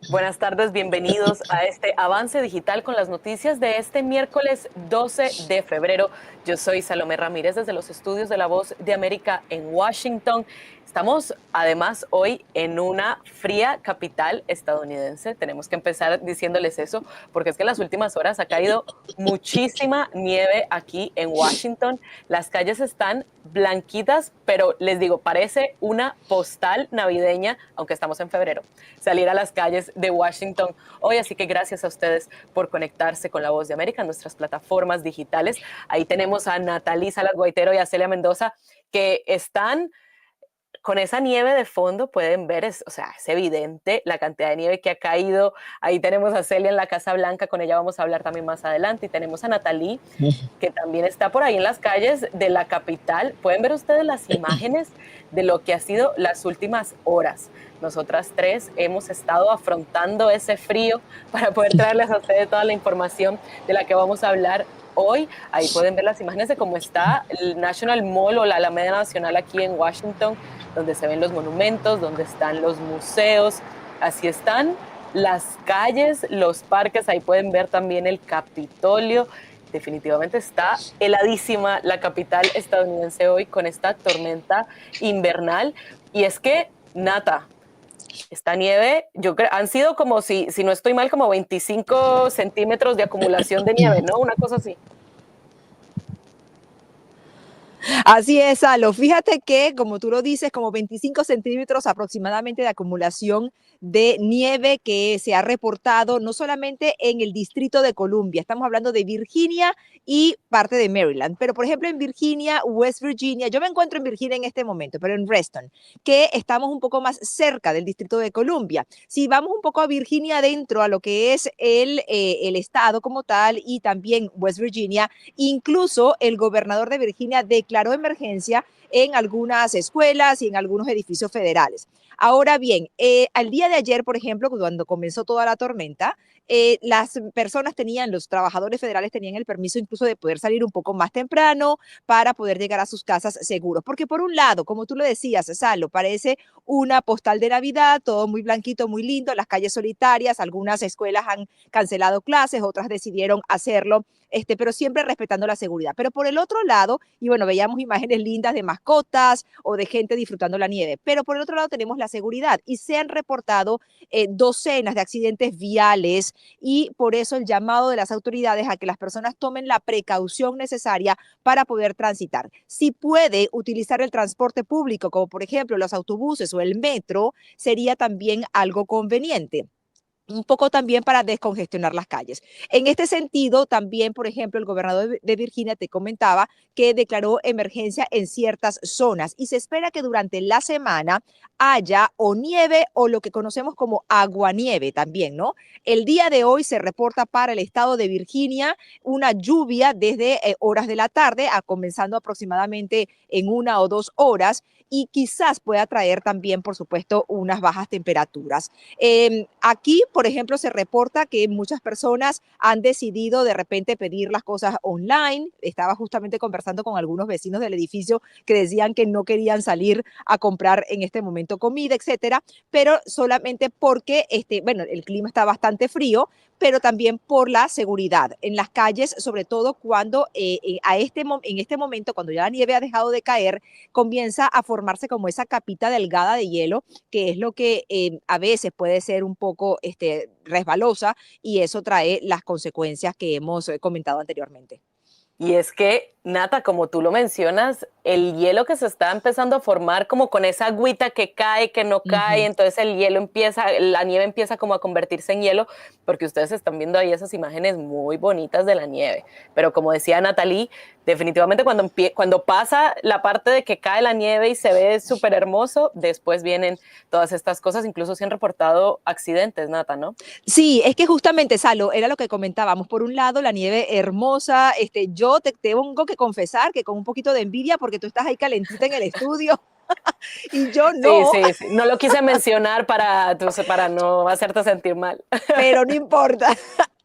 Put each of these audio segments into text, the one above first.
Buenas tardes, bienvenidos a este avance digital con las noticias de este miércoles 12 de febrero. Yo soy Salomé Ramírez desde los estudios de La Voz de América en Washington. Estamos además hoy en una fría capital estadounidense. Tenemos que empezar diciéndoles eso porque es que en las últimas horas ha caído muchísima nieve aquí en Washington. Las calles están blanquitas, pero les digo, parece una postal navideña, aunque estamos en febrero, salir a las calles de Washington hoy. Así que gracias a ustedes por conectarse con La Voz de América en nuestras plataformas digitales. Ahí tenemos a Natalie Salas Guaitero y a Celia Mendoza, que están con esa nieve de fondo. Pueden ver, o sea, es evidente la cantidad de nieve que ha caído. Ahí tenemos a Celia en la Casa Blanca, con ella vamos a hablar también más adelante. Y tenemos a Natalie, que también está por ahí en las calles de la capital. Pueden ver ustedes las imágenes de lo que ha sido las últimas horas. Nosotras tres hemos estado afrontando ese frío para poder traerles a ustedes toda la información de la que vamos a hablar hoy. Ahí pueden ver las imágenes de cómo está el National Mall o la Alameda Nacional aquí en Washington, donde se ven los monumentos, donde están los museos. Así están las calles, los parques. Ahí pueden ver también el Capitolio. Definitivamente está heladísima la capital estadounidense hoy con esta tormenta invernal. Y es que, Nata, esta nieve, yo creo, han sido como, si no estoy mal, como 25 centímetros de acumulación de nieve, ¿no? Una cosa así. Así es, Salo. Fíjate que, como tú lo dices, como 25 centímetros aproximadamente de acumulación de nieve que se ha reportado no solamente en el Distrito de Columbia, estamos hablando de Virginia y parte de Maryland, pero por ejemplo en Virginia, West Virginia, yo me encuentro en Virginia en este momento, pero en Reston, que estamos un poco más cerca del Distrito de Columbia. Si vamos un poco a Virginia adentro, a lo que es el estado como tal y también West Virginia, incluso el gobernador de Virginia declaró emergencia en algunas escuelas y en algunos edificios federales. Ahora bien, al día de ayer, por ejemplo, cuando comenzó toda la tormenta, las personas tenían, los trabajadores federales tenían el permiso incluso de poder salir un poco más temprano para poder llegar a sus casas seguros. Porque por un lado, como tú lo decías, Salo, parece una postal de Navidad, todo muy blanquito, muy lindo, las calles solitarias, algunas escuelas han cancelado clases, otras decidieron hacerlo, pero siempre respetando la seguridad. Pero por el otro lado, y bueno, veíamos imágenes lindas de mascotas o de gente disfrutando la nieve, pero por el otro lado tenemos la seguridad y se han reportado docenas de accidentes viales y por eso el llamado de las autoridades a que las personas tomen la precaución necesaria para poder transitar. Si puede utilizar el transporte público, como por ejemplo los autobuses o el metro, sería también algo conveniente un poco también para descongestionar las calles. En este sentido, también, por ejemplo, el gobernador de Virginia te comentaba que declaró emergencia en ciertas zonas y se espera que durante la semana haya o nieve o lo que conocemos como aguanieve también, ¿no? El día de hoy se reporta para el estado de Virginia una lluvia desde horas de la tarde, comenzando aproximadamente en 1 o 2 horas, y quizás pueda traer también, por supuesto, unas bajas temperaturas. Aquí, por ejemplo, se reporta que muchas personas han decidido de repente pedir las cosas online. Estaba justamente conversando con algunos vecinos del edificio que decían que no querían salir a comprar en este momento comida, etcétera, pero solamente porque, bueno, el clima está bastante frío, pero también por la seguridad en las calles, sobre todo cuando en este momento, cuando ya la nieve ha dejado de caer, comienza a formarse como esa capita delgada de hielo, que es lo que a veces puede ser un poco resbalosa y eso trae las consecuencias que hemos comentado anteriormente. Y es que, Nata, como tú lo mencionas, el hielo que se está empezando a formar como con esa agüita que cae, que no cae, entonces el hielo empieza, la nieve empieza como a convertirse en hielo, porque ustedes están viendo ahí esas imágenes muy bonitas de la nieve. Pero como decía Natalie, definitivamente cuando pasa la parte de que cae la nieve y se ve súper hermoso, después vienen todas estas cosas. Incluso se han reportado accidentes, Nata, ¿no? Sí, es que justamente, Salo, era lo que comentábamos. Por un lado, la nieve hermosa. Yo te tengo que confesar que con un poquito de envidia, porque tú estás ahí calentita en el estudio y yo Sí, no, sí, sí. No lo quise mencionar para no hacerte sentir mal. pero no importa.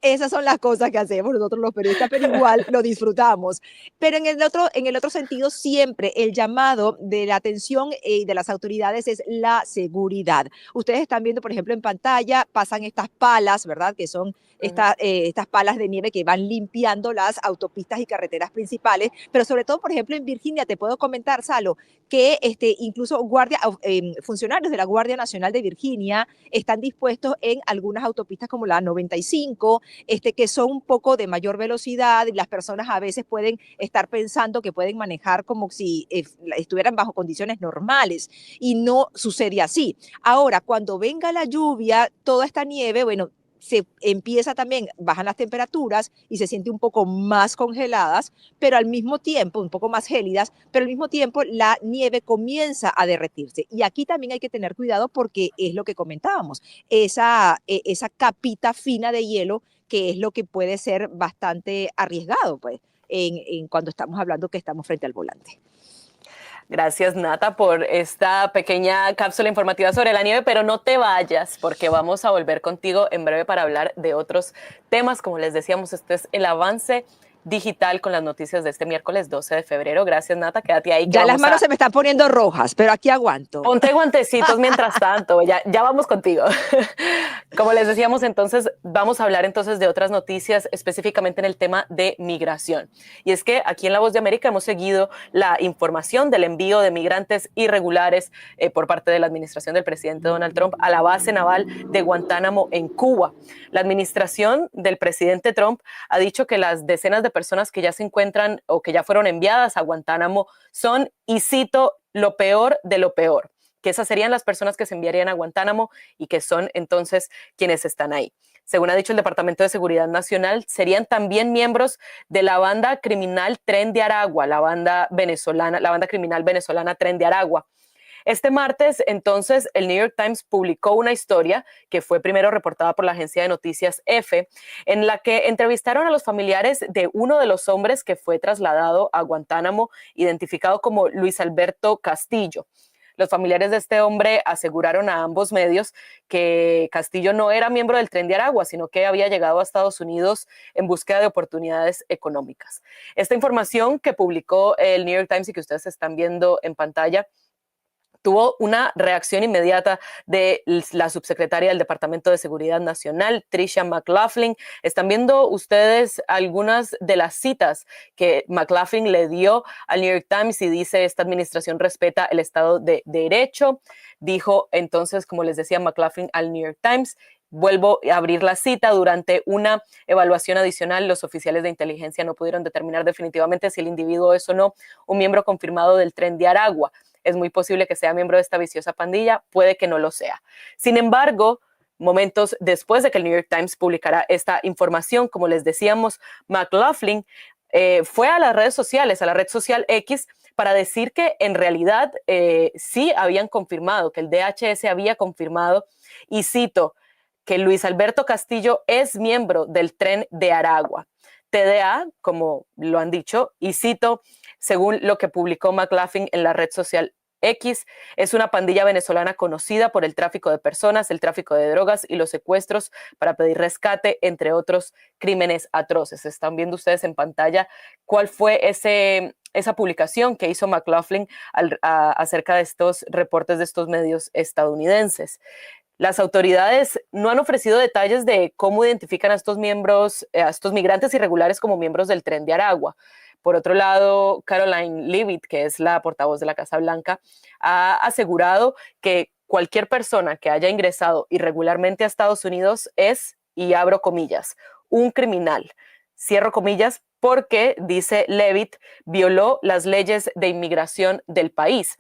Esas son las cosas que hacemos nosotros los periodistas, pero igual lo disfrutamos. Pero en el otro sentido, siempre el llamado de la atención de las autoridades es la seguridad. Ustedes están viendo, por ejemplo, en pantalla, pasan estas palas, ¿verdad? Que son estas palas de nieve que van limpiando las autopistas y carreteras principales, pero sobre todo, por ejemplo, en Virginia, te puedo comentar, Salo, que incluso funcionarios de la Guardia Nacional de Virginia están dispuestos en algunas autopistas como la 95, que son un poco de mayor velocidad y las personas a veces pueden estar pensando que pueden manejar como si estuvieran bajo condiciones normales y no sucede así. Ahora, cuando venga la lluvia, toda esta nieve, bueno, se empieza también, bajan las temperaturas y se siente un poco más congeladas, pero al mismo tiempo, un poco más gélidas, pero al mismo tiempo la nieve comienza a derretirse. Y aquí también hay que tener cuidado porque es lo que comentábamos, esa capita fina de hielo que es lo que puede ser bastante arriesgado, pues, cuando estamos hablando que estamos frente al volante. Gracias, Nata, por esta pequeña cápsula informativa sobre la nieve, pero no te vayas porque vamos a volver contigo en breve para hablar de otros temas. Como les decíamos, este es el avance digital con las noticias de este miércoles 12 de febrero. Gracias, Nata, quédate ahí. Ya las manos se me están poniendo rojas, pero aquí aguanto. Ponte guantecitos mientras tanto, ya vamos contigo. Como les decíamos, entonces vamos a hablar entonces de otras noticias, específicamente en el tema de migración. Y es que aquí en La Voz de América hemos seguido la información del envío de migrantes irregulares por parte de la administración del presidente Donald Trump a la base naval de Guantánamo en Cuba. La administración del presidente Trump ha dicho que las decenas de personas que ya se encuentran o que ya fueron enviadas a Guantánamo son, y cito, lo peor de lo peor, que esas serían las personas que se enviarían a Guantánamo y que son entonces quienes están ahí. Según ha dicho el Departamento de Seguridad Nacional, serían también miembros de la banda criminal Tren de Aragua, la banda criminal venezolana Tren de Aragua. Este martes, entonces, el New York Times publicó una historia que fue primero reportada por la agencia de noticias EFE, en la que entrevistaron a los familiares de uno de los hombres que fue trasladado a Guantánamo, identificado como Luis Alberto Castillo. Los familiares de este hombre aseguraron a ambos medios que Castillo no era miembro del Tren de Aragua, sino que había llegado a Estados Unidos en búsqueda de oportunidades económicas. Esta información que publicó el New York Times y que ustedes están viendo en pantalla tuvo una reacción inmediata de la subsecretaria del Departamento de Seguridad Nacional, Tricia McLaughlin. Están viendo ustedes algunas de las citas que McLaughlin le dio al New York Times y dice: esta administración respeta el Estado de Derecho. Dijo entonces, como les decía McLaughlin al New York Times, vuelvo a abrir la cita: durante una evaluación adicional, los oficiales de inteligencia no pudieron determinar definitivamente si el individuo es o no un miembro confirmado del Tren de Aragua. Es muy posible que sea miembro de esta viciosa pandilla, puede que no lo sea. Sin embargo, momentos después de que el New York Times publicara esta información, como les decíamos, McLaughlin fue a las redes sociales, a la red social X, para decir que en realidad sí habían confirmado, que el DHS había confirmado, y cito, que Luis Alberto Castillo es miembro del Tren de Aragua. TDA, como lo han dicho, y cito, según lo que publicó McLaughlin en la red social X, es una pandilla venezolana conocida por el tráfico de personas, el tráfico de drogas y los secuestros para pedir rescate, entre otros crímenes atroces. Están viendo ustedes en pantalla cuál fue esa publicación que hizo McLaughlin acerca de estos reportes de estos medios estadounidenses. Las autoridades no han ofrecido detalles de cómo identifican a estos miembros, a estos migrantes irregulares como miembros del Tren de Aragua. Por otro lado, Caroline Leavitt, que es la portavoz de la Casa Blanca, ha asegurado que cualquier persona que haya ingresado irregularmente a Estados Unidos es, y abro comillas, un criminal. Cierro comillas porque, dice Leavitt, violó las leyes de inmigración del país.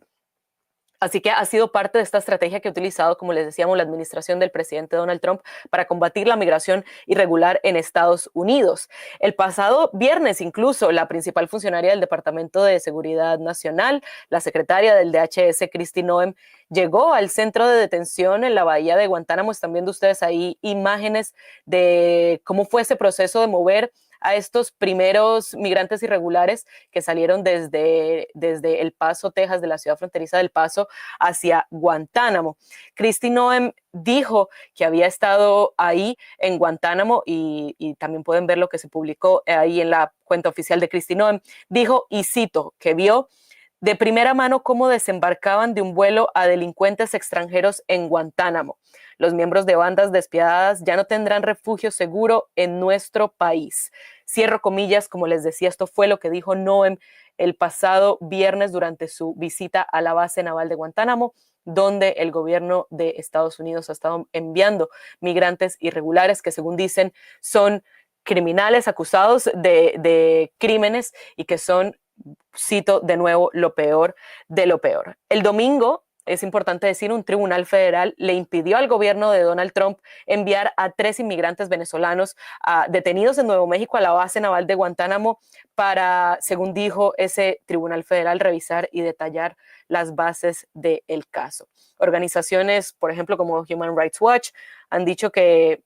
Así que ha sido parte de esta estrategia que ha utilizado, como les decíamos, la administración del presidente Donald Trump para combatir la migración irregular en Estados Unidos. El pasado viernes, incluso, la principal funcionaria del Departamento de Seguridad Nacional, la secretaria del DHS, Kristi Noem, llegó al centro de detención en la bahía de Guantánamo. Están viendo ustedes ahí imágenes de cómo fue ese proceso de mover a estos primeros migrantes irregulares que salieron desde El Paso, Texas, de la ciudad fronteriza del Paso, hacia Guantánamo. Kristi Noem dijo que había estado ahí en Guantánamo y también pueden ver lo que se publicó ahí en la cuenta oficial de Kristi Noem. Dijo, y cito, que vio de primera mano cómo desembarcaban de un vuelo a delincuentes extranjeros en Guantánamo. Los miembros de bandas despiadadas ya no tendrán refugio seguro en nuestro país. Cierro comillas, como les decía, esto fue lo que dijo Noem el pasado viernes durante su visita a la base naval de Guantánamo, donde el gobierno de Estados Unidos ha estado enviando migrantes irregulares que, según dicen, son criminales acusados de crímenes y que son, cito de nuevo, lo peor de lo peor. El domingo, es importante decir, un tribunal federal le impidió al gobierno de Donald Trump enviar a 3 inmigrantes venezolanos detenidos en Nuevo México a la base naval de Guantánamo para, según dijo ese tribunal federal, revisar y detallar las bases del caso. Organizaciones, por ejemplo, como Human Rights Watch, han dicho que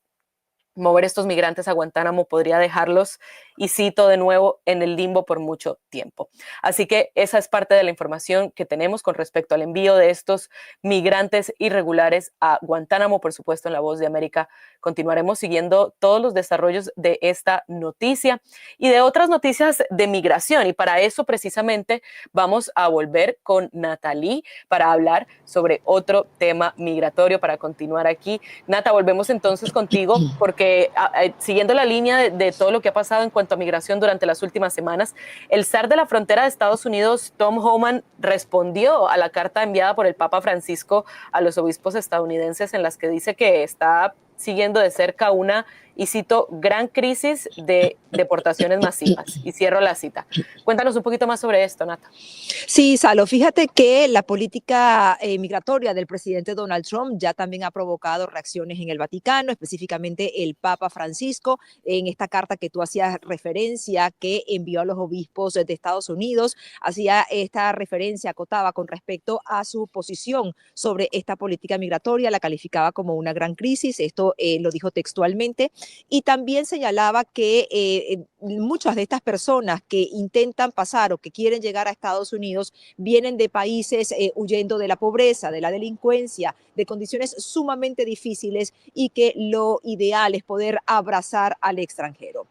mover estos migrantes a Guantánamo podría dejarlos, y cito de nuevo, en el limbo por mucho tiempo. Así que esa es parte de la información que tenemos con respecto al envío de estos migrantes irregulares a Guantánamo. Por supuesto, en La Voz de América continuaremos siguiendo todos los desarrollos de esta noticia y de otras noticias de migración. Y para eso precisamente vamos a volver con Natalie para hablar sobre otro tema migratorio, para continuar aquí. Nata, volvemos entonces contigo porque siguiendo la línea de todo lo que ha pasado en cuanto a migración durante las últimas semanas, el zar de la frontera de Estados Unidos, Tom Homan, respondió a la carta enviada por el Papa Francisco a los obispos estadounidenses en las que dice que está siguiendo de cerca una, y cito, gran crisis de deportaciones masivas. Y cierro la cita. Cuéntanos un poquito más sobre esto, Nata. Sí, Salo, fíjate que la política migratoria del presidente Donald Trump ya también ha provocado reacciones en el Vaticano, específicamente el Papa Francisco, en esta carta que tú hacías referencia que envió a los obispos de Estados Unidos, hacía esta referencia, acotaba con respecto a su posición sobre esta política migratoria, la calificaba como una gran crisis, esto lo dijo textualmente, y también señalaba que muchas de estas personas que intentan pasar o que quieren llegar a Estados Unidos vienen de países huyendo de la pobreza, de la delincuencia, de condiciones sumamente difíciles y que lo ideal es poder abrazar al extranjero.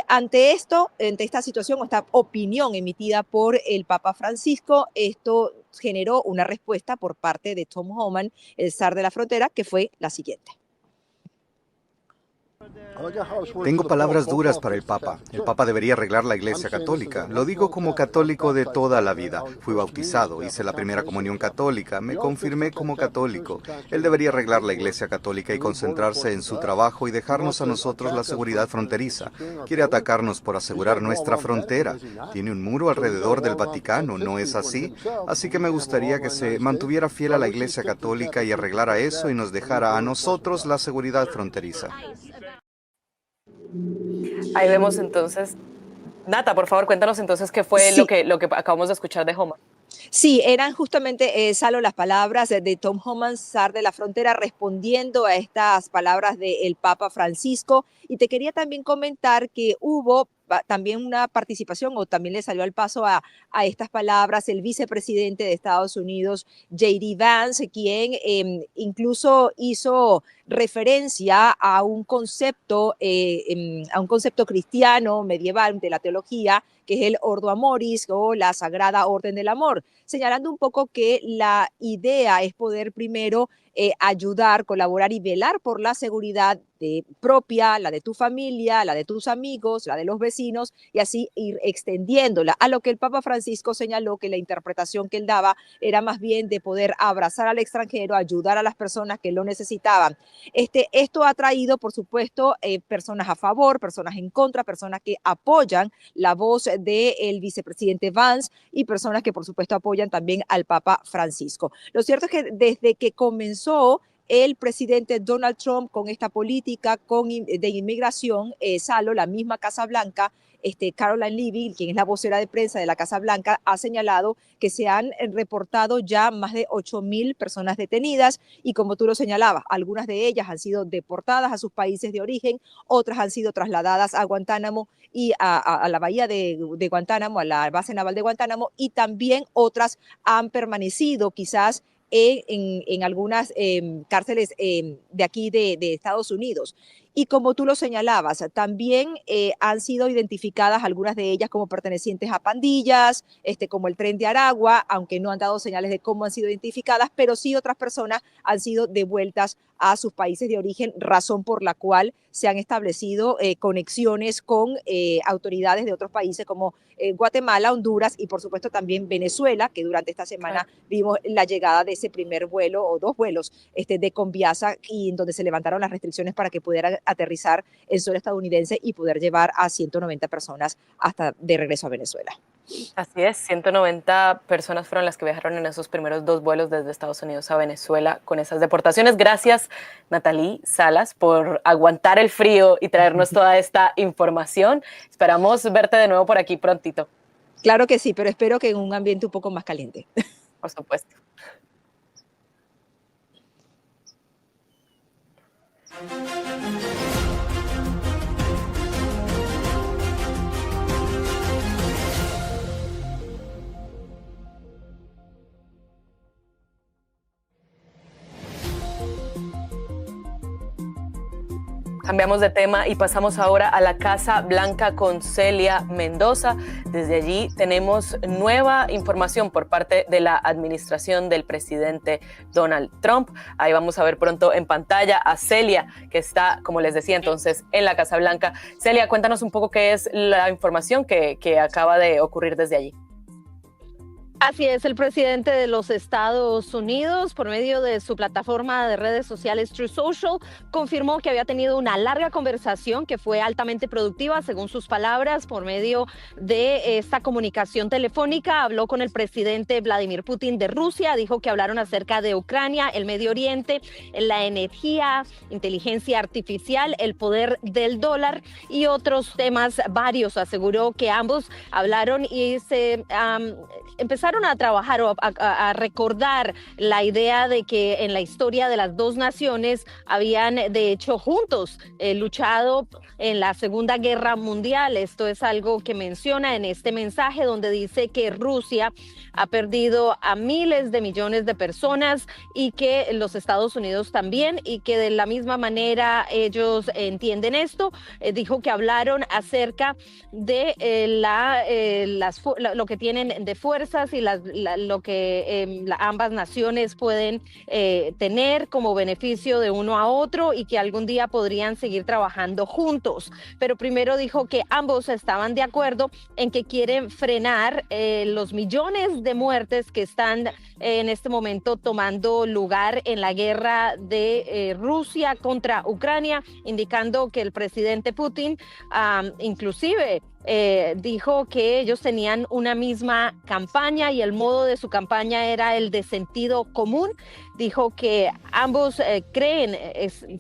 Ante esto, ante esta situación o esta opinión emitida por el Papa Francisco, esto generó una respuesta por parte de Tom Homan, el zar de la frontera, que fue la siguiente. Tengo palabras duras para el Papa. El Papa debería arreglar la Iglesia Católica. Lo digo como católico de toda la vida. Fui bautizado, hice la primera comunión católica, me confirmé como católico. Él debería arreglar la Iglesia Católica y concentrarse en su trabajo y dejarnos a nosotros la seguridad fronteriza. Quiere atacarnos por asegurar nuestra frontera. Tiene un muro alrededor del Vaticano, ¿no es así? Así que me gustaría que se mantuviera fiel a la Iglesia Católica y arreglara eso y nos dejara a nosotros la seguridad fronteriza. Ahí vemos entonces. Nata, por favor, cuéntanos entonces qué fue Sí. lo que acabamos de escuchar de Homan. Sí, eran justamente, Salo, las palabras de Tom Homan, zar de la frontera, respondiendo a estas palabras del Papa Francisco. Y te quería también comentar que hubo también una participación, o también le salió al paso a estas palabras el vicepresidente de Estados Unidos, J.D. Vance, quien incluso hizo referencia a un concepto cristiano medieval de la teología, que es el Ordo Amoris o la Sagrada Orden del Amor, señalando un poco que la idea es poder primero ayudar, colaborar y velar por la seguridad propia, la de tu familia, la de tus amigos, la de los vecinos, y así ir extendiéndola. A lo que el Papa Francisco señaló que la interpretación que él daba era más bien de poder abrazar al extranjero, ayudar a las personas que lo necesitaban. Esto ha traído, por supuesto, personas a favor, personas en contra, personas que apoyan la voz del vicepresidente Vance y personas que, por supuesto, apoyan también al Papa Francisco. Lo cierto es que desde que comenzó el presidente Donald Trump con esta política de inmigración, Salo, la misma Casa Blanca, Caroline Levy, quien es la vocera de prensa de la Casa Blanca, ha señalado que se han reportado ya más de 8,000 personas detenidas y como tú lo señalabas, algunas de ellas han sido deportadas a sus países de origen, otras han sido trasladadas a Guantánamo y a la bahía de Guantánamo, a la base naval de Guantánamo, y también otras han permanecido quizás en algunas cárceles de aquí de Estados Unidos. Y como tú lo señalabas, también han sido identificadas algunas de ellas como pertenecientes a pandillas, como el Tren de Aragua, aunque no han dado señales de cómo han sido identificadas, pero sí otras personas han sido devueltas a sus países de origen, razón por la cual se han establecido conexiones con autoridades de otros países como Guatemala, Honduras y por supuesto también Venezuela, que durante esta semana vimos la llegada de ese primer vuelo o 2 vuelos de Conviasa y en donde se levantaron las restricciones para que pudieran aterrizar en suelo estadounidense y poder llevar a 190 personas hasta de regreso a Venezuela. Así es, 190 personas fueron las que viajaron en esos primeros 2 vuelos desde Estados Unidos a Venezuela con esas deportaciones. Gracias, Nathalie Salas, por aguantar el frío y traernos toda esta información. Esperamos verte de nuevo por aquí prontito. Claro que sí, pero espero que en un ambiente un poco más caliente. Por supuesto. Cambiamos de tema y pasamos ahora a la Casa Blanca con Celia Mendoza. Desde allí tenemos nueva información por parte de la administración del presidente Donald Trump. Ahí vamos a ver pronto en pantalla a Celia, que está, como les decía entonces, en la Casa Blanca. Celia, cuéntanos un poco qué es la información que acaba de ocurrir desde allí. Así es, el presidente de los Estados Unidos, por medio de su plataforma de redes sociales Truth Social, confirmó que había tenido una larga conversación que fue altamente productiva, según sus palabras, por medio de esta comunicación telefónica. Habló con el presidente Vladimir Putin de Rusia, dijo que hablaron acerca de Ucrania, el Medio Oriente, la energía, inteligencia artificial, el poder del dólar y otros temas varios. Aseguró que ambos hablaron y se empezaron a trabajar o a recordar la idea de que en la historia de las dos naciones habían de hecho juntos luchado en la Segunda Guerra Mundial. Esto es algo que menciona en este mensaje donde dice que Rusia ha perdido a miles de millones de personas y que los Estados Unidos también, y que de la misma manera ellos entienden esto. Dijo que hablaron acerca de lo que tienen de fuerzas y lo que ambas naciones pueden tener como beneficio de uno a otro y que algún día podrían seguir trabajando juntos. Pero primero dijo que ambos estaban de acuerdo en que quieren frenar los millones de muertes que están en este momento tomando lugar en la guerra de Rusia contra Ucrania, indicando que el presidente Putin inclusive dijo que ellos tenían una misma campaña y el modo de su campaña era el de sentido común. Dijo que ambos creen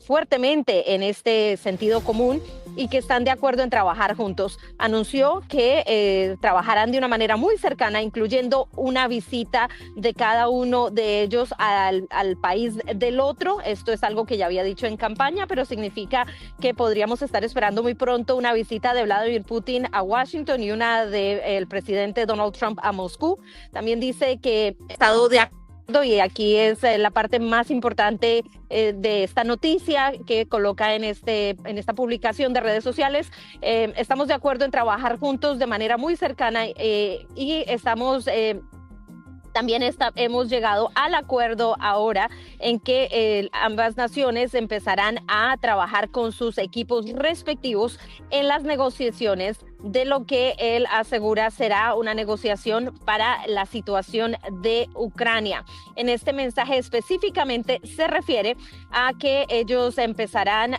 fuertemente en este sentido común y que están de acuerdo en trabajar juntos. Anunció que trabajarán de una manera muy cercana, incluyendo una visita de cada uno de ellos al país del otro. Esto es algo que ya había dicho en campaña, pero significa que podríamos estar esperando muy pronto una visita de Vladimir Putin a Washington y una del presidente Donald Trump a Moscú. También dice que ha estado de acuerdo, y aquí es la parte más importante de esta noticia que coloca en esta publicación de redes sociales. Estamos de acuerdo en trabajar juntos de manera muy cercana y estamos también hemos llegado al acuerdo ahora en que ambas naciones empezarán a trabajar con sus equipos respectivos en las negociaciones de lo que él asegura será una negociación para la situación de Ucrania. En este mensaje específicamente se refiere a que ellos empezarán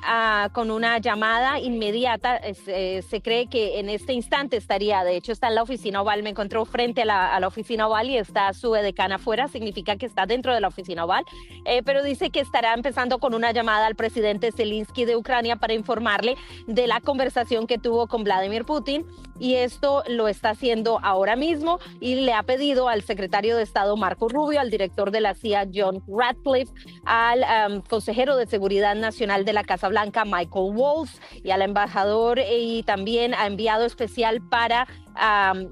con una llamada inmediata. Se cree que en este instante estaría, de hecho está en la oficina oval, me encontró frente a la oficina oval y está su edecana afuera, significa que está dentro de la oficina oval, pero dice que estará empezando con una llamada al presidente Zelensky de Ucrania para informarle de la conversación que tuvo con Vladimir Putin Putin, y esto lo está haciendo ahora mismo, y le ha pedido al secretario de Estado Marco Rubio, al director de la CIA John Ratcliffe, al consejero de Seguridad Nacional de la Casa Blanca Michael Waltz, y al embajador, y también a enviado especial para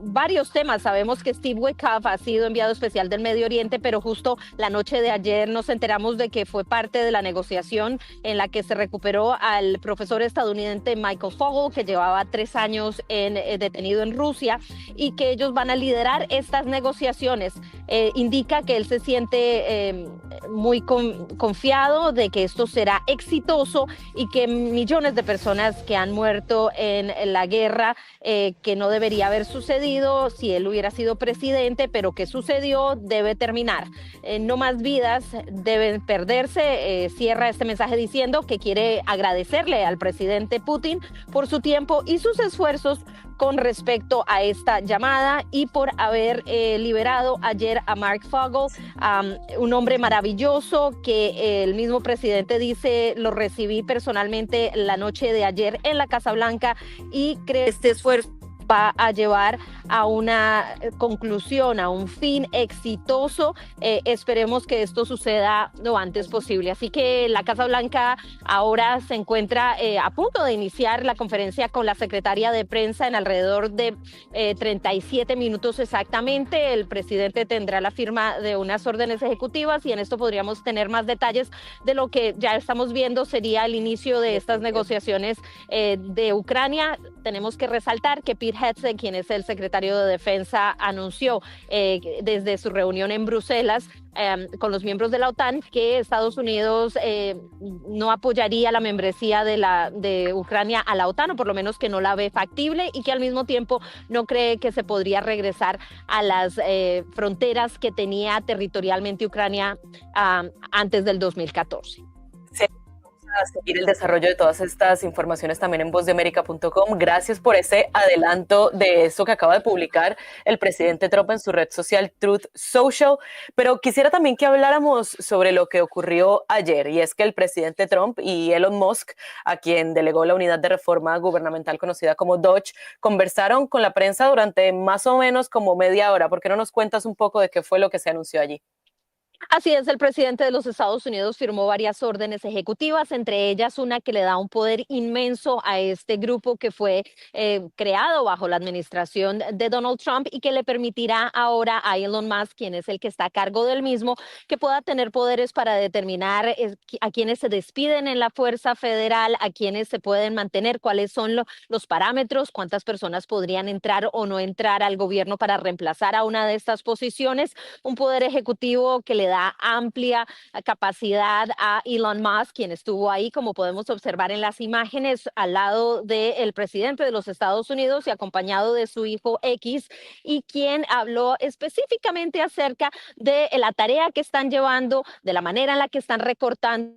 varios temas. Sabemos que Steve Witkoff ha sido enviado especial del Medio Oriente, pero justo la noche de ayer nos enteramos de que fue parte de la negociación en la que se recuperó al profesor estadounidense Michael Fogel, que llevaba 3 años detenido en Rusia, y que ellos van a liderar estas negociaciones. Indica que él se siente muy confiado de que esto será exitoso y que millones de personas que han muerto en la guerra, que no debería haber sucedido si él hubiera sido presidente, pero que sucedió, debe terminar. No más vidas deben perderse. Cierra este mensaje diciendo que quiere agradecerle al presidente Putin por su tiempo y sus esfuerzos con respecto a esta llamada y por haber liberado ayer a Mark Fogel, un hombre maravilloso que el mismo presidente dice: lo recibí personalmente la noche de ayer en la Casa Blanca, y cree este esfuerzo va a llevar a una conclusión, a un fin exitoso. Esperemos que esto suceda lo antes posible. Así que la Casa Blanca ahora se encuentra a punto de iniciar la conferencia con la secretaria de prensa en alrededor de 37 minutos exactamente. El presidente tendrá la firma de unas órdenes ejecutivas, y en esto podríamos tener más detalles de lo que ya estamos viendo sería el inicio de estas negociaciones de Ucrania. Tenemos que resaltar que Pete Hegseth, quien es el secretario de Defensa, anunció desde su reunión en Bruselas con los miembros de la OTAN que Estados Unidos no apoyaría la membresía de Ucrania a la OTAN, o por lo menos que no la ve factible, y que al mismo tiempo no cree que se podría regresar a las fronteras que tenía territorialmente Ucrania antes del 2014. Sí. A seguir el desarrollo de todas estas informaciones también en vozdeamerica.com. Gracias por ese adelanto de eso que acaba de publicar el presidente Trump en su red social Truth Social. Pero quisiera también que habláramos sobre lo que ocurrió ayer, y es que el presidente Trump y Elon Musk, a quien delegó la unidad de reforma gubernamental conocida como DOGE, conversaron con la prensa durante más o menos como media hora. ¿Por qué no nos cuentas un poco de qué fue lo que se anunció allí? Así es, el presidente de los Estados Unidos firmó varias órdenes ejecutivas, entre ellas una que le da un poder inmenso a este grupo que fue creado bajo la administración de Donald Trump, y que le permitirá ahora a Elon Musk, quien es el que está a cargo del mismo, que pueda tener poderes para determinar a quienes se despiden en la Fuerza Federal, a quienes se pueden mantener, cuáles son los parámetros, cuántas personas podrían entrar o no entrar al gobierno para reemplazar a una de estas posiciones. Un poder ejecutivo que le da amplia capacidad a Elon Musk, quien estuvo ahí, como podemos observar en las imágenes, al lado del presidente de los Estados Unidos y acompañado de su hijo X, y quien habló específicamente acerca de la tarea que están llevando, de la manera en la que están recortando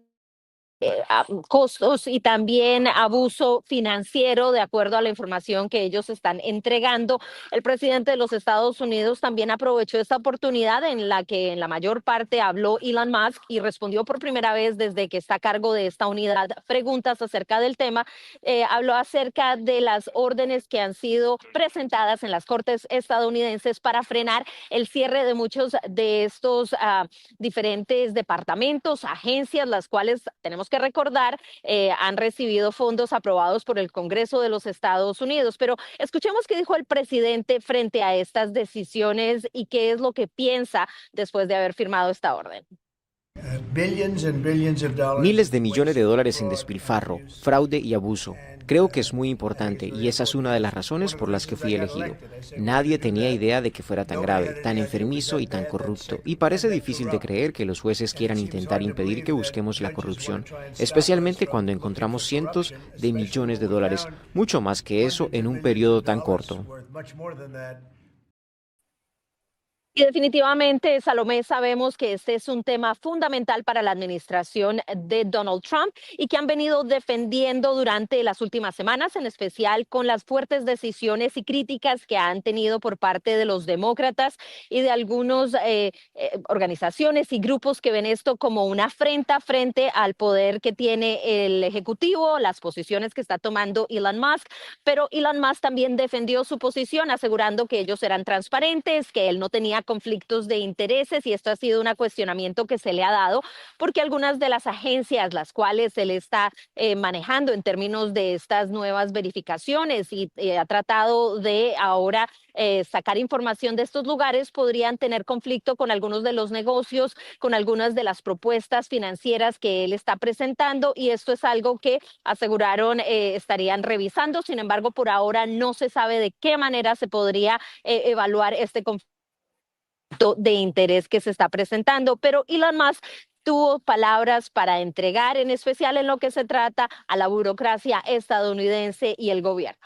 costos y también abuso financiero, de acuerdo a la información que ellos están entregando. El presidente de los Estados Unidos también aprovechó esta oportunidad en la que en la mayor parte habló Elon Musk, y respondió por primera vez desde que está a cargo de esta unidad preguntas acerca del tema. Habló acerca de las órdenes que han sido presentadas en las cortes estadounidenses para frenar el cierre de muchos de estos diferentes departamentos, agencias, las cuales tenemos que recordar han recibido fondos aprobados por el Congreso de los Estados Unidos. Pero escuchemos qué dijo el presidente frente a estas decisiones y qué es lo que piensa después de haber firmado esta orden. Miles de millones de dólares en despilfarro, fraude y abuso. Creo que es muy importante, y esa es una de las razones por las que fui elegido. Nadie tenía idea de que fuera tan grave, tan enfermizo y tan corrupto, y parece difícil de creer que los jueces quieran intentar impedir que busquemos la corrupción, especialmente cuando encontramos cientos de millones de dólares, mucho más que eso en un periodo tan corto. Y definitivamente, Salomé, sabemos que este es un tema fundamental para la administración de Donald Trump y que han venido defendiendo durante las últimas semanas, en especial con las fuertes decisiones y críticas que han tenido por parte de los demócratas y de algunas organizaciones y grupos que ven esto como una afrenta frente al poder que tiene el Ejecutivo, las posiciones que está tomando Elon Musk. Pero Elon Musk también defendió su posición, asegurando que ellos eran transparentes, que él no tenía conflictos de intereses, y esto ha sido un cuestionamiento que se le ha dado porque algunas de las agencias las cuales él está manejando en términos de estas nuevas verificaciones y ha tratado de ahora sacar información de estos lugares podrían tener conflicto con algunos de los negocios, con algunas de las propuestas financieras que él está presentando, y esto es algo que aseguraron estarían revisando. Sin embargo, por ahora no se sabe de qué manera se podría evaluar este conflicto de interés que se está presentando, pero Elon Musk tuvo palabras para entregar, en especial en lo que se trata a la burocracia estadounidense y el gobierno.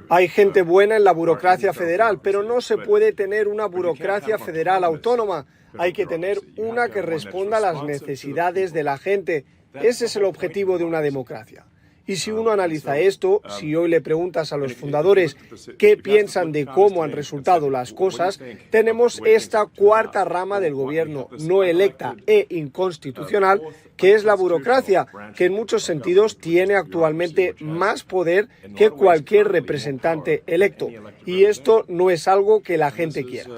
Hay gente buena en la burocracia federal, pero no se puede tener una burocracia federal autónoma. Hay que tener una que responda a las necesidades de la gente. Ese es el objetivo de una democracia. Y si uno analiza esto, si hoy le preguntas a los fundadores qué piensan de cómo han resultado las cosas, tenemos esta cuarta rama del gobierno no electa e inconstitucional, que es la burocracia, que en muchos sentidos tiene actualmente más poder que cualquier representante electo. Y esto no es algo que la gente quiera.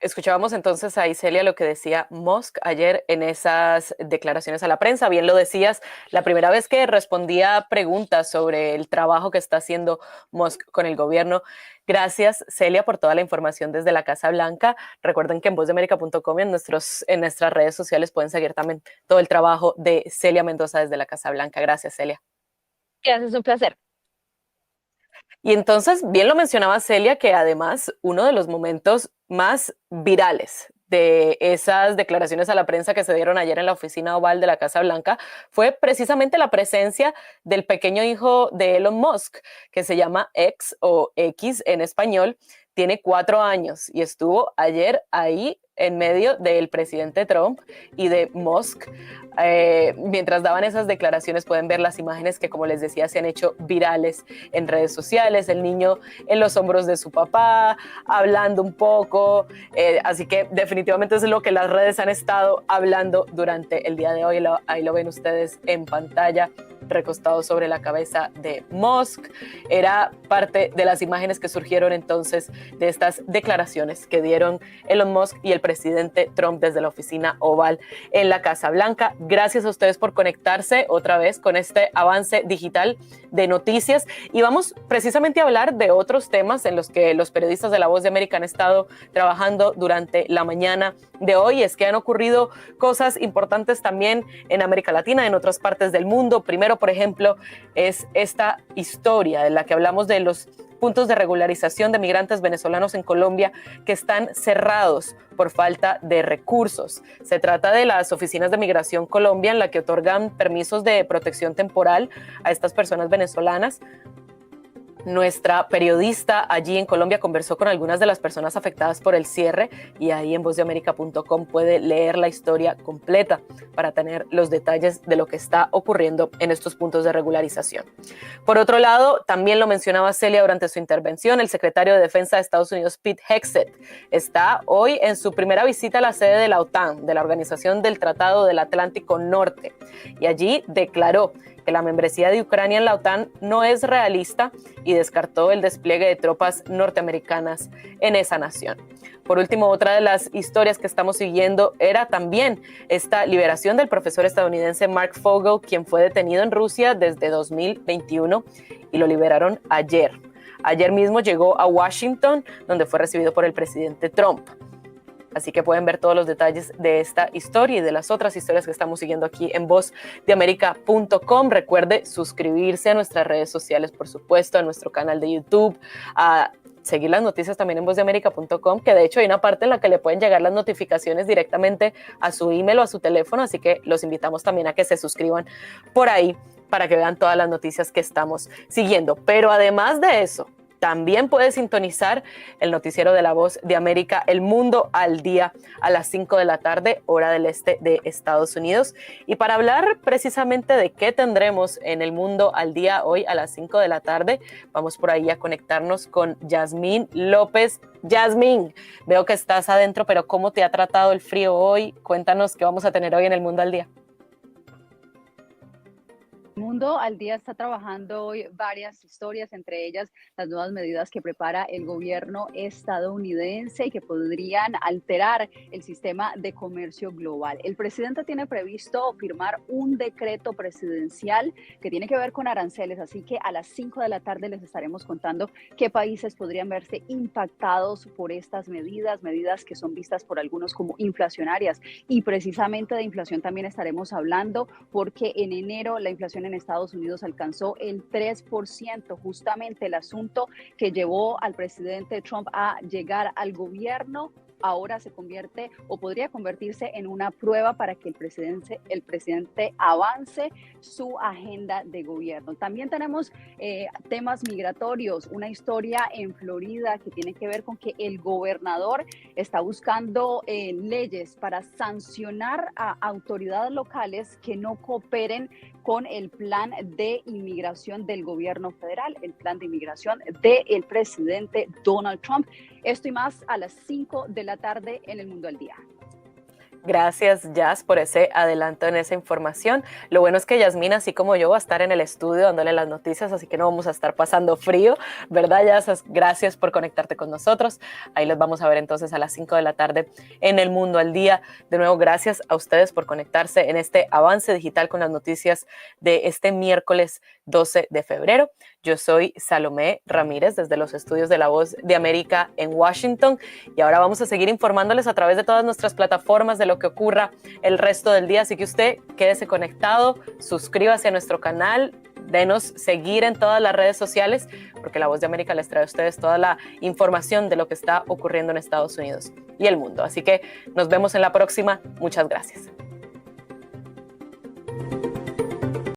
Escuchábamos entonces a Iselia lo que decía Musk ayer en esas declaraciones a la prensa. Bien lo decías, la primera vez que respondía preguntas sobre el trabajo que está haciendo Musk con el gobierno. Gracias, Celia, por toda la información desde la Casa Blanca. Recuerden que en vozdeamerica.com y en nuestras redes sociales pueden seguir también todo el trabajo de Celia Mendoza desde la Casa Blanca. Gracias, Celia. Gracias, un placer. Y entonces, bien lo mencionaba Celia, que además uno de los momentos más virales de esas declaraciones a la prensa que se dieron ayer en la oficina oval de la Casa Blanca fue precisamente la presencia del pequeño hijo de Elon Musk, que se llama X o X en español. Tiene 4 años y estuvo ayer ahí en medio del presidente Trump y de Musk. Mientras daban esas declaraciones pueden ver las imágenes que, como les decía, se han hecho virales en redes sociales. El niño en los hombros de su papá, hablando un poco. Así que definitivamente es lo que las redes han estado hablando durante el día de hoy. Ahí lo ven ustedes en pantalla, recostado sobre la cabeza de Musk. Era parte de las imágenes que surgieron entonces de estas declaraciones que dieron Elon Musk y el presidente Trump desde la oficina oval en la Casa Blanca. Gracias a ustedes por conectarse otra vez con este avance digital de noticias, y vamos precisamente a hablar de otros temas en los que los periodistas de La Voz de América han estado trabajando durante la mañana de hoy. Es que han ocurrido cosas importantes también en América Latina, en otras partes del mundo. Primero, por ejemplo, es esta historia de la que hablamos de los puntos de regularización de migrantes venezolanos en Colombia que están cerrados por falta de recursos. Se trata de las oficinas de Migración Colombia, en la que otorgan permisos de protección temporal a estas personas venezolanas. Nuestra periodista allí en Colombia conversó con algunas de las personas afectadas por el cierre, y ahí en vozdeamerica.com puede leer la historia completa para tener los detalles de lo que está ocurriendo en estos puntos de regularización. Por otro lado, también lo mencionaba Celia durante su intervención, el secretario de Defensa de Estados Unidos, Pete Hegseth, está hoy en su primera visita a la sede de la OTAN, de la Organización del Tratado del Atlántico Norte, y allí declaró que la membresía de Ucrania en la OTAN no es realista y descartó el despliegue de tropas norteamericanas en esa nación. Por último, otra de las historias que estamos siguiendo era también esta liberación del profesor estadounidense Mark Fogel, quien fue detenido en Rusia desde 2021 y lo liberaron ayer. Ayer mismo llegó a Washington, donde fue recibido por el presidente Trump. Así que pueden ver todos los detalles de esta historia y de las otras historias que estamos siguiendo aquí en vozdeamerica.com. Recuerde suscribirse a nuestras redes sociales, por supuesto, a nuestro canal de YouTube, a seguir las noticias también en vozdeamerica.com, que de hecho hay una parte en la que le pueden llegar las notificaciones directamente a su email o a su teléfono, así que los invitamos también a que se suscriban por ahí para que vean todas las noticias que estamos siguiendo. Pero además de eso, también puedes sintonizar el noticiero de La Voz de América, El Mundo al Día, a las 5 de la tarde, hora del este de Estados Unidos. Y para hablar precisamente de qué tendremos en El Mundo al Día hoy a las 5 de la tarde, vamos por ahí a conectarnos con Yasmín López. Yasmín, veo que estás adentro, pero ¿cómo te ha tratado el frío hoy? Cuéntanos qué vamos a tener hoy en El Mundo al Día. Mundo al Día está trabajando hoy varias historias, entre ellas las nuevas medidas que prepara el gobierno estadounidense y que podrían alterar el sistema de comercio global. El presidente tiene previsto firmar un decreto presidencial que tiene que ver con aranceles, así que a las 5 de la tarde les estaremos contando qué países podrían verse impactados por estas medidas que son vistas por algunos como inflacionarias. Y precisamente de inflación también estaremos hablando, porque en enero la inflación en Estados Unidos alcanzó el 3%, justamente el asunto que llevó al presidente Trump a llegar al gobierno. Ahora se convierte o podría convertirse en una prueba para que el presidente avance su agenda de gobierno. También tenemos temas migratorios, una historia en Florida que tiene que ver con que el gobernador está buscando leyes para sancionar a autoridades locales que no cooperen con el plan de inmigración del gobierno federal, el plan de inmigración del presidente Donald Trump. Esto y más a las 5 de la tarde en El Mundo al Día. Gracias, Jazz, por ese adelanto en esa información. Lo bueno es que Yasmín, así como yo, va a estar en el estudio dándole las noticias, así que no vamos a estar pasando frío, ¿verdad, Jazz? Gracias por conectarte con nosotros. Ahí los vamos a ver entonces a las 5 de la tarde en El Mundo al Día. De nuevo, gracias a ustedes por conectarse en este avance digital con las noticias de este miércoles 12 de febrero. Yo soy Salomé Ramírez desde los estudios de La Voz de América en Washington y ahora vamos a seguir informándoles a través de todas nuestras plataformas de lo que ocurra el resto del día, así que usted quédese conectado, suscríbase a nuestro canal, denos seguir en todas las redes sociales, porque La Voz de América les trae a ustedes toda la información de lo que está ocurriendo en Estados Unidos y el mundo. Así que nos vemos en la próxima. Muchas gracias.